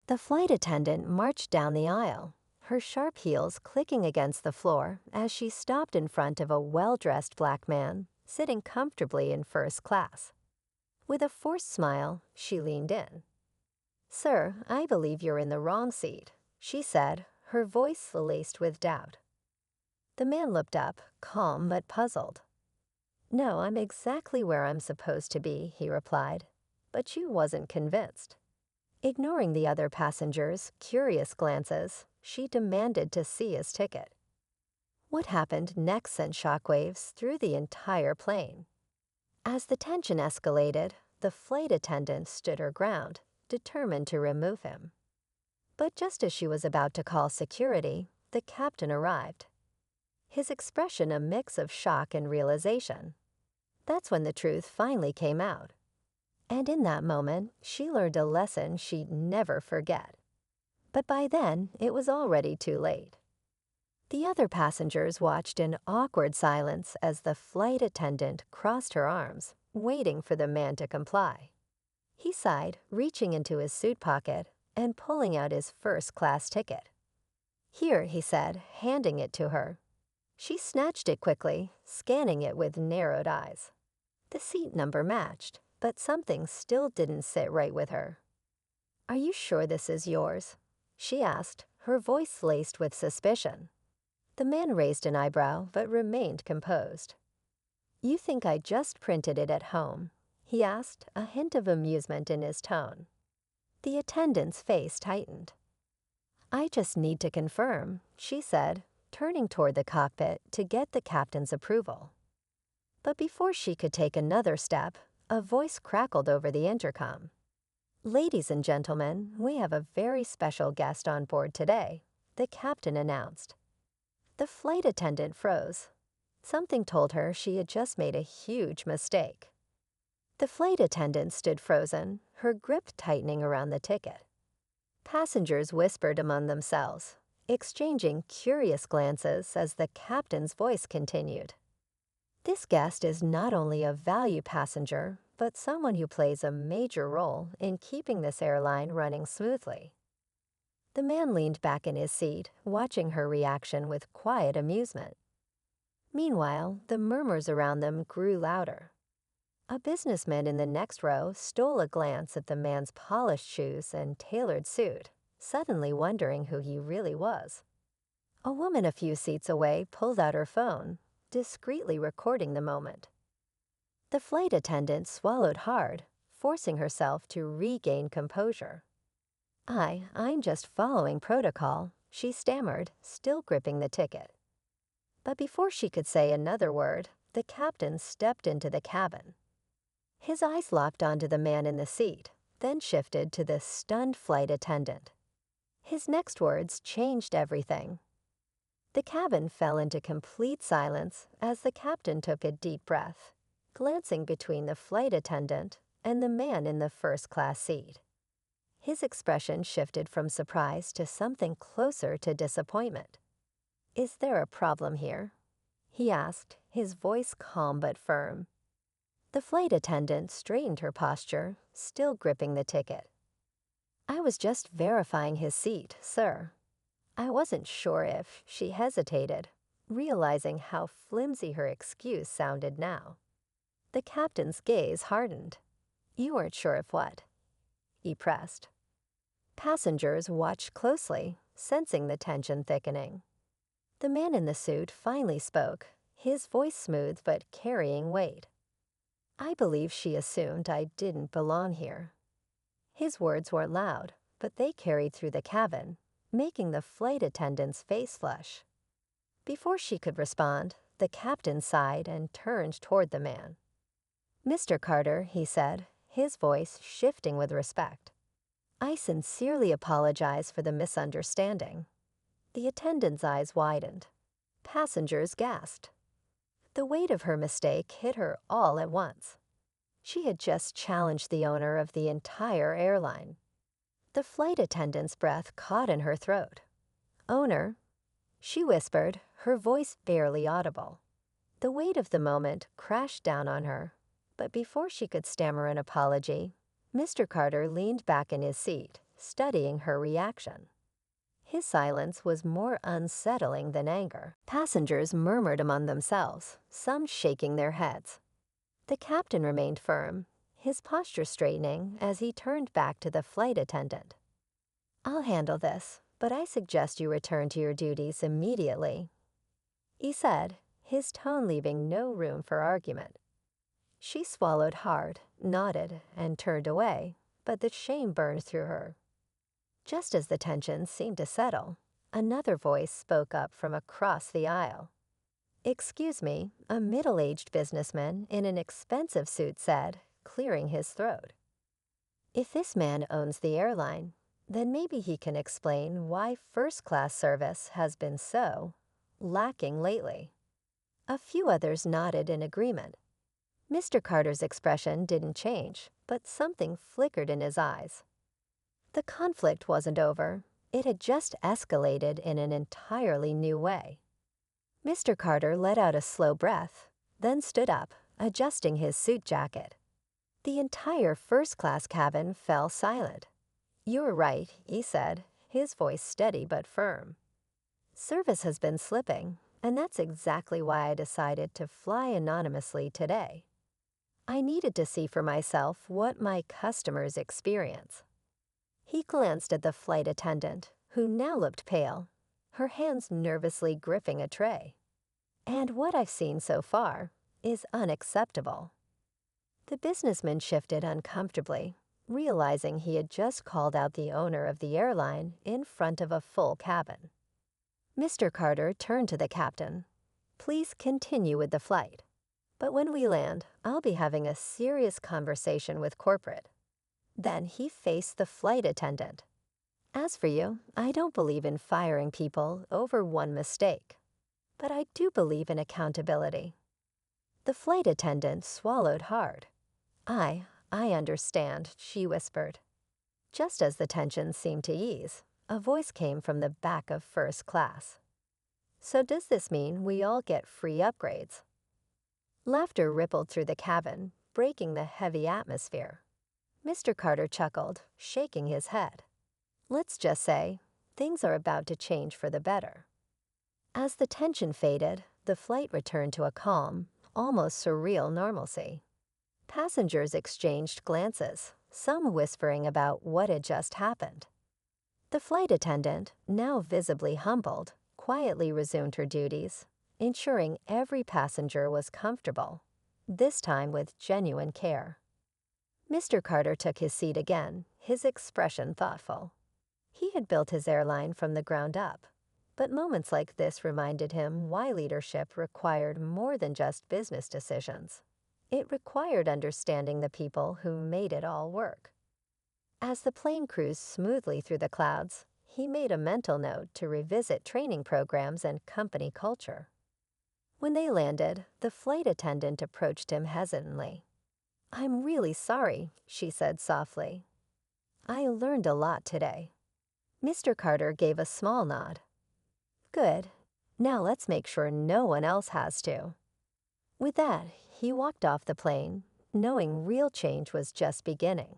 The flight attendant marched down the aisle, her sharp heels clicking against the floor as she stopped in front of a well-dressed black man sitting comfortably in first class. With a forced smile, she leaned in. "Sir, I believe you're in the wrong seat," she said, her voice laced with doubt. The man looked up, calm but puzzled. "No, I'm exactly where I'm supposed to be," he replied, but she wasn't convinced. Ignoring the other passengers' curious glances, she demanded to see his ticket. What happened next sent shockwaves through the entire plane. As the tension escalated, the flight attendant stood her ground, determined to remove him. But just as she was about to call security, the captain arrived. His expression a mix of shock and realization. That's when the truth finally came out. And in that moment, she learned a lesson she'd never forget. But by then, it was already too late. The other passengers watched in awkward silence as the flight attendant crossed her arms, waiting for the man to comply. He sighed, reaching into his suit pocket and pulling out his first-class ticket. "Here," he said, handing it to her. She snatched it quickly, scanning it with narrowed eyes. The seat number matched, but something still didn't sit right with her. "Are you sure this is yours?" she asked, her voice laced with suspicion. The man raised an eyebrow but remained composed. "You think I just printed it at home?" he asked, a hint of amusement in his tone. The attendant's face tightened. "I just need to confirm," she said, turning toward the cockpit to get the captain's approval. But before she could take another step, a voice crackled over the intercom. "Ladies and gentlemen, we have a very special guest on board today," the captain announced. The flight attendant froze. Something told her she had just made a huge mistake. The flight attendant stood frozen, her grip tightening around the ticket. Passengers whispered among themselves, exchanging curious glances as the captain's voice continued. "This guest is not only a value passenger, but someone who plays a major role in keeping this airline running smoothly." The man leaned back in his seat, watching her reaction with quiet amusement. Meanwhile, the murmurs around them grew louder. A businessman in the next row stole a glance at the man's polished shoes and tailored suit, suddenly wondering who he really was. A woman a few seats away pulled out her phone, discreetly recording the moment. The flight attendant swallowed hard, forcing herself to regain composure. I'm just following protocol," she stammered, still gripping the ticket. But before she could say another word, the captain stepped into the cabin. His eyes locked onto the man in the seat, then shifted to the stunned flight attendant. His next words changed everything. The cabin fell into complete silence as the captain took a deep breath, glancing between the flight attendant and the man in the first-class seat. His expression shifted from surprise to something closer to disappointment. "Is there a problem here?" he asked, his voice calm but firm. The flight attendant straightened her posture, still gripping the ticket. "I was just verifying his seat, sir." I wasn't sure if, she hesitated, realizing how flimsy her excuse sounded now. The captain's gaze hardened. "You weren't sure if what?" he pressed. Passengers watched closely, sensing the tension thickening. The man in the suit finally spoke, his voice smooth but carrying weight. "I believe she assumed I didn't belong here." His words weren't loud, but they carried through the cabin, making the flight attendant's face flush. Before she could respond, the captain sighed and turned toward the man. "Mr. Carter," he said, his voice shifting with respect. "I sincerely apologize for the misunderstanding." The attendant's eyes widened. Passengers gasped. The weight of her mistake hit her all at once. She had just challenged the owner of the entire airline. The flight attendant's breath caught in her throat. "Owner?" she whispered, her voice barely audible. The weight of the moment crashed down on her, but before she could stammer an apology, Mr. Carter leaned back in his seat, studying her reaction. His silence was more unsettling than anger. Passengers murmured among themselves, some shaking their heads. The captain remained firm, his posture straightening as he turned back to the flight attendant. "I'll handle this, but I suggest you return to your duties immediately," he said, his tone leaving no room for argument. She swallowed hard, nodded, and turned away, but the shame burned through her. Just as the tension seemed to settle, another voice spoke up from across the aisle. "Excuse me," a middle-aged businessman in an expensive suit said, clearing his throat. "If this man owns the airline, then maybe he can explain why first-class service has been so lacking lately." A few others nodded in agreement. Mr. Carter's expression didn't change, but something flickered in his eyes. The conflict wasn't over. It had just escalated in an entirely new way. Mr. Carter let out a slow breath, then stood up, adjusting his suit jacket. The entire first-class cabin fell silent. "You're right," he said, his voice steady but firm. "Service has been slipping, and that's exactly why I decided to fly anonymously today. I needed to see for myself what my customers experience." He glanced at the flight attendant, who now looked pale, her hands nervously gripping a tray. "And what I've seen so far is unacceptable." The businessman shifted uncomfortably, realizing he had just called out the owner of the airline in front of a full cabin. Mr. Carter turned to the captain. "Please continue with the flight. But when we land, I'll be having a serious conversation with corporate." Then he faced the flight attendant. "As for you, I don't believe in firing people over one mistake. But I do believe in accountability." The flight attendant swallowed hard. I understand," she whispered. Just as the tension seemed to ease, a voice came from the back of first class. "So does this mean we all get free upgrades?" Laughter rippled through the cabin, breaking the heavy atmosphere. Mr. Carter chuckled, shaking his head. "Let's just say, things are about to change for the better." As the tension faded, the flight returned to a calm, almost surreal normalcy. Passengers exchanged glances, some whispering about what had just happened. The flight attendant, now visibly humbled, quietly resumed her duties, ensuring every passenger was comfortable, this time with genuine care. Mr. Carter took his seat again, his expression thoughtful. He had built his airline from the ground up, but moments like this reminded him why leadership required more than just business decisions. It required understanding the people who made it all work. As the plane cruised smoothly through the clouds, he made a mental note to revisit training programs and company culture. When they landed, the flight attendant approached him hesitantly. "I'm really sorry," she said softly. "I learned a lot today." Mr. Carter gave a small nod. "Good. Now let's make sure no one else has to." With that, he walked off the plane, knowing real change was just beginning.